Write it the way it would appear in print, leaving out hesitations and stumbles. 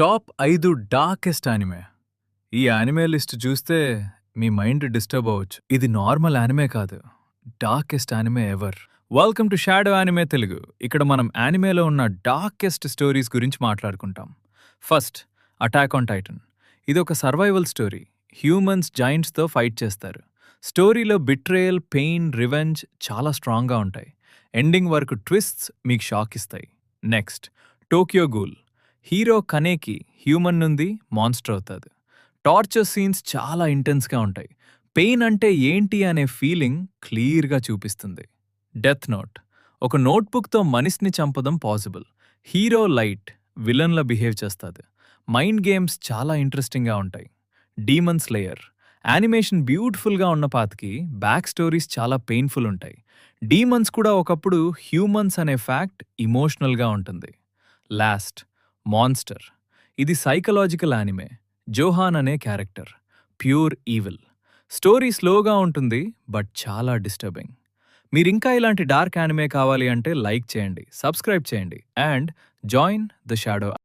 Top 5 darkest anime. ఈ anime list చూస్తే మీ mind disturb అవ్వచ్చు. ఇది నార్మల్ యానిమే కాదు. Darkest anime ever. Welcome to shadow anime Telugu. ఇక్కడ మనం యానిమేలో ఉన్న డార్కెస్ట్ స్టోరీస్ గురించి మాట్లాడుకుంటాం. First, attack on Titan. ఇది ఒక సర్వైవల్ స్టోరీ. హ్యూమన్స్ జైంట్స్తో ఫైట్ చేస్తారు. స్టోరీలో బిట్రేయల్, పెయిన్, రివెంజ్ చాలా స్ట్రాంగ్గా ఉంటాయి. ఎండింగ్ వరకు ట్విస్ట్స్ మీకు షాక్ ఇస్తాయి. Next, Tokyo ghoul. Hero Kaneki human నుండి మాన్స్టర్ అవుతాడు. టార్చర్ సీన్స్ చాలా ఇంటెన్స్గా ఉంటాయి. పెయిన్ అంటే ఏంటి అనే ఫీలింగ్ క్లియర్గా చూపిస్తుంది. Death note. ఒక నోట్బుక్తో మనిషిని చంపడం పాసిబుల్. హీరో లైట్, విలన్లా బిహేవ్ చేస్తాడు. మైండ్ గేమ్స్ చాలా ఇంట్రెస్టింగ్గా ఉంటాయి. Demon slayer. యానిమేషన్ బ్యూటిఫుల్గా ఉన్న పాతకి బ్యాక్ స్టోరీస్ చాలా పెయిన్ఫుల్ ఉంటాయి. డీమన్స్ కూడా ఒకప్పుడు హ్యూమన్స్ అనే ఫ్యాక్ట్ ఇమోషనల్గా ఉంటుంది. Last, monster. ఇది సైకలాజికల్ యానిమే. జోహాన్ అనే క్యారెక్టర్ ప్యూర్ ఈవిల్. స్టోరీ స్లోగా ఉంటుంది, బట్ చాలా డిస్టర్బింగ్. మీరింకా ఇలాంటి డార్క్ యానిమే కావాలి అంటే లైక్ చేయండి, సబ్స్క్రైబ్ చేయండి అండ్ జాయిన్ ద షాడో.